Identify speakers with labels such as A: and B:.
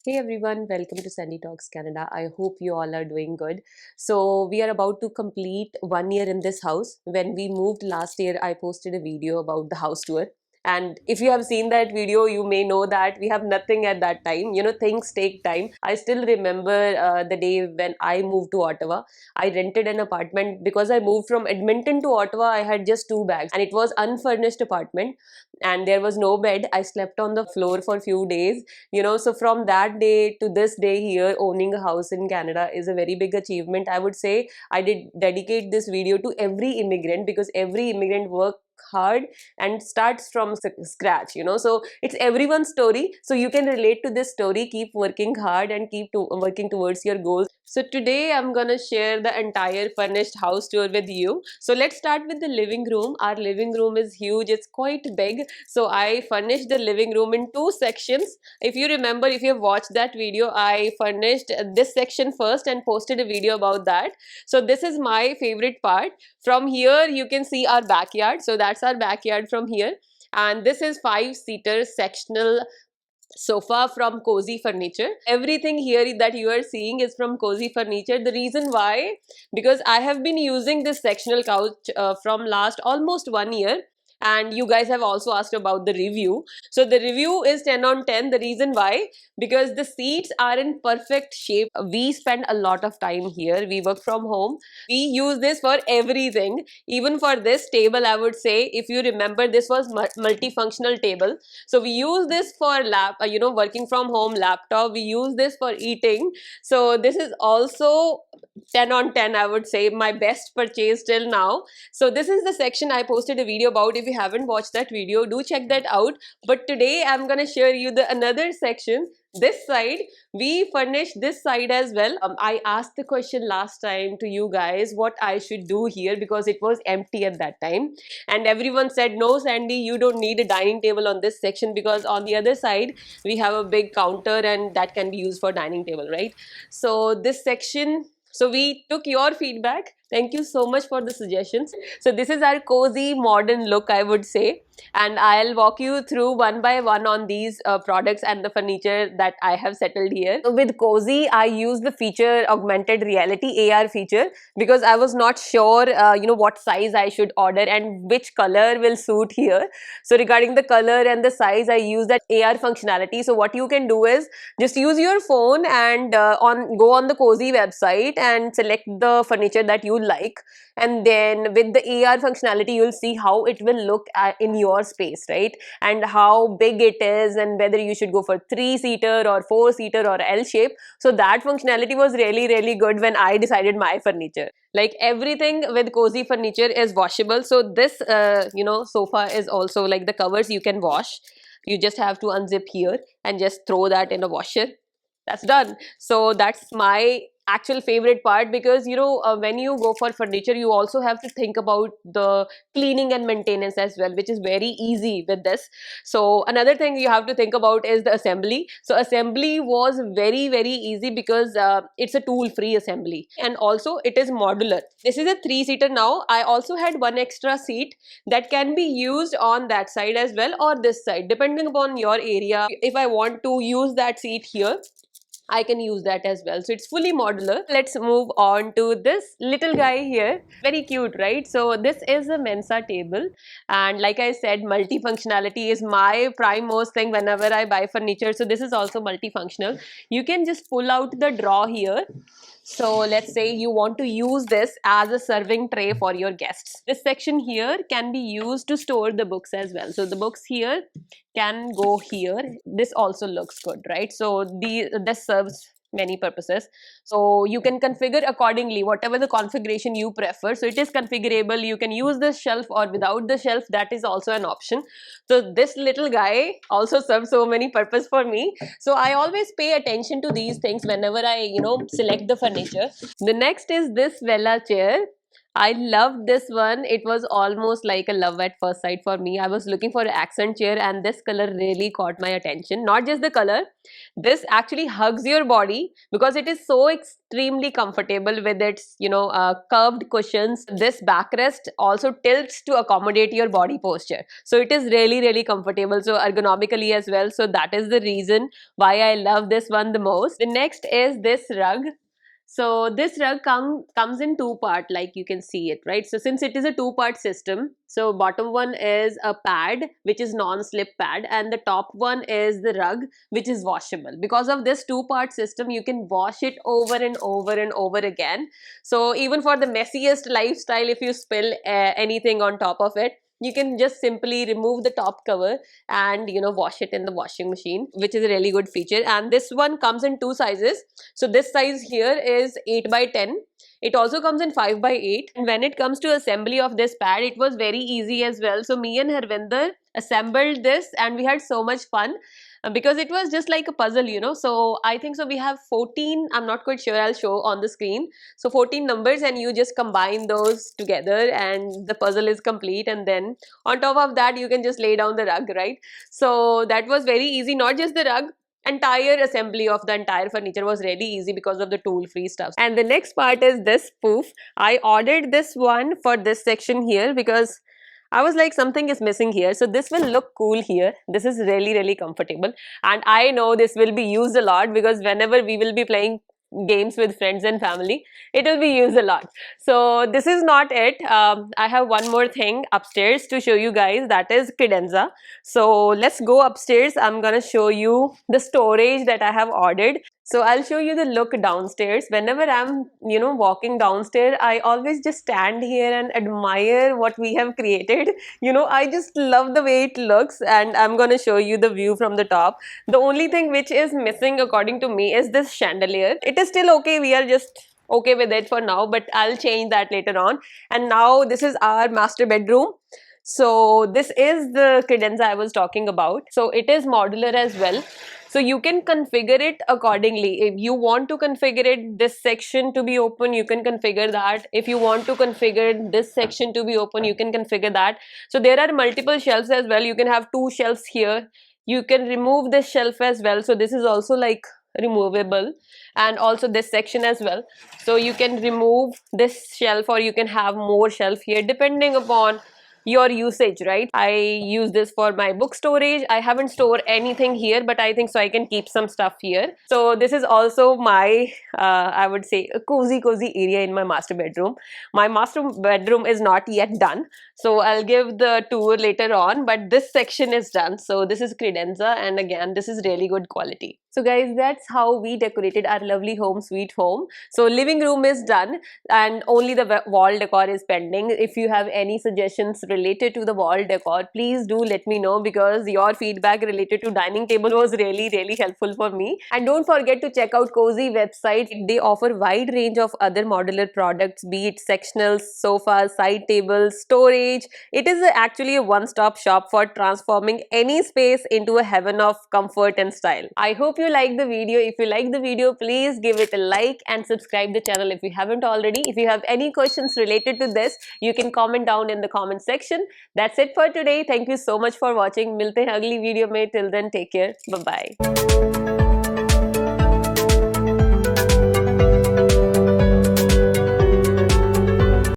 A: Hey everyone, welcome to Sandy Talks Canada. I hope you all are doing good. So, we are about to complete 1 year in this house. When we moved last year, I posted a video about the house tour. And if you have seen that video, you may know that we have nothing at that time. Things take time. I still remember the day when I moved to Ottawa. I rented an apartment because I moved from Edmonton to Ottawa. I had just two bags and it was unfurnished apartment and there was no bed. I slept on the floor for a few days. So from that day to this day here, owning a house in Canada is a very big achievement. I would say I did dedicate this video to every immigrant because every immigrant work hard and starts from scratch. So it's everyone's story, so you can relate to this story. Keep working hard and working towards your goals. So today I'm gonna share the entire furnished house tour with you. So let's start with the living room. Our living room is huge, it's quite big. So I furnished the living room in two sections. If you remember, if you have watched that video, I furnished this section first and posted a video about that. So this is my favorite part. From here you can see our backyard. So that's our backyard from here. And this is 5-seater sectional sofa from Cozy Furniture. Everything here that you are seeing is from Cozy Furniture. The reason why, because I have been using this sectional couch from last almost 1 year, and you guys have also asked about the review. So the review is 10 on 10. The reason why, because the seats are in perfect shape. We spend a lot of time here. We work from home. We use this for everything. Even for this table, I would say, if you remember, this was multifunctional table. So we use this for working from home laptop. We use this for eating. So this is also 10 on 10, I would say, my best purchase till now. So this is the section I posted a video about. If you haven't watched that video, do check that out. But today I'm gonna share you the another section. This side, we furnished this side as well. I asked the question last time to you guys what I should do here because it was empty at that time, and everyone said, no Sandy, you don't need a dining table on this section because on the other side we have a big counter and that can be used for dining table, right? So this section, so we took your feedback. Thank you so much for the suggestions. So this is our cozy modern look, I would say, and I'll walk you through one by one on these products and the furniture that I have settled here. So with Cozy, I use the feature augmented reality AR feature because I was not sure what size I should order and which color will suit here. So regarding the color and the size, I use that AR functionality. So what you can do is just use your phone and go on the Cozy website and select the furniture that you like, and then with the AR functionality you'll see how it will look in your space, right? And how big it is and whether you should go for 3-seater or 4-seater or L shape. So that functionality was really good when I decided my furniture. Like everything with Cozy Furniture is washable. So this sofa is also like the covers you can wash. You just have to unzip here and just throw that in a washer. That's done. So that's my actual favorite part because when you go for furniture you also have to think about the cleaning and maintenance as well, which is very easy with this. So another thing you have to think about is the assembly. So assembly was very easy because it's a tool free assembly, and also it is modular. This is a 3-seater. Now I also had one extra seat that can be used on that side as well or this side depending upon your area. If I want to use that seat here, I can use that as well. So it's fully modular. Let's move on to this little guy here. Very cute, right? So this is a Mensa table. And like I said, multifunctionality is my prime most thing whenever I buy furniture. So this is also multifunctional. You can just pull out the drawer here. So let's say you want to use this as a serving tray for your guests. This section here can be used to store the books as well. So the books here can go here. This also looks good, right? So this serves many purposes. So you can configure accordingly, whatever the configuration you prefer. So it is configurable. You can use this shelf or without the shelf. That is also an option. So this little guy also serves so many purpose for me. So I always pay attention to these things whenever I select the furniture. The next is this Vella chair. I loved this one. It was almost like a love at first sight for me. I was looking for an accent chair, and this color really caught my attention. Not just the color, this actually hugs your body because it is so extremely comfortable with its, curved cushions. This backrest also tilts to accommodate your body posture. So it is really, really comfortable. So ergonomically as well. So that is the reason why I love this one the most. The next is this rug. So this rug comes in two part, like you can see it, right? So since it is a two-part system, so bottom one is a pad which is non-slip pad, and the top one is the rug which is washable. Because of this two-part system, you can wash it over and over and over again. So even for the messiest lifestyle, if you spill anything on top of it, you can just simply remove the top cover and wash it in the washing machine, which is a really good feature. And this one comes in two sizes. So this size here is 8 by 10. It also comes in 5 by 8. And when it comes to assembly of this pad, it was very easy as well. So me and Harvinder assembled this and we had so much fun because it was just like a puzzle. So I think so we have 14, I'm not quite sure, I'll show on the screen. So 14 numbers, and you just combine those together and the puzzle is complete. And then on top of that, you can just lay down the rug, right? So that was very easy. Not just the rug, entire assembly of the entire furniture was really easy because of the tool free stuff. And the next part is this poof. I ordered this one for this section here because I was like, something is missing here. So this will look cool here. This is really, really comfortable. And I know this will be used a lot because whenever we will be playing games with friends and family, it will be used a lot. So this is not it. I have one more thing upstairs to show you guys, that is credenza. So let's go upstairs. I'm gonna show you the storage that I have ordered. So I'll show you the look downstairs. Whenever I'm walking downstairs, I always just stand here and admire what we have created. I just love the way it looks, and I'm gonna show you the view from the top. The only thing which is missing according to me is this chandelier. It is still okay, we are just okay with it for now, but I'll change that later on. And now this is our master bedroom. So this is the credenza I was talking about. So it is modular as well. So you can configure it accordingly. If you want to configure it, this section to be open, you can configure that. If you want to configure this section to be open, you can configure that. So there are multiple shelves as well. You can have 2 shelves here. You can remove this shelf as well. So this is also like removable, and also this section as well. So you can remove this shelf or you can have more shelf here depending upon your usage, right? I use this for my book storage. I haven't stored anything here, but I think so I can keep some stuff here. So this is also my I would say a cozy area in my master bedroom. My master bedroom is not yet done, so I'll give the tour later on, but this section is done. So this is credenza, and again, this is really good quality. So guys, that's how we decorated our lovely home sweet home. So living room is done and only the wall decor is pending. If you have any suggestions related to the wall decor, please do let me know, because your feedback related to dining table was really helpful for me. And don't forget to check out Cozey website. They offer wide range of other modular products, be it sectionals, sofas, side tables, storage. It is actually a one-stop shop for transforming any space into a heaven of comfort and style. I hope you like the video. If you like the video, please give it a like and subscribe the channel if you haven't already. If you have any questions related to this, you can comment down in the comment section. That's it for today. Thank you so much for watching. मिलते हैं अगली video में. Till then, take care. Bye bye.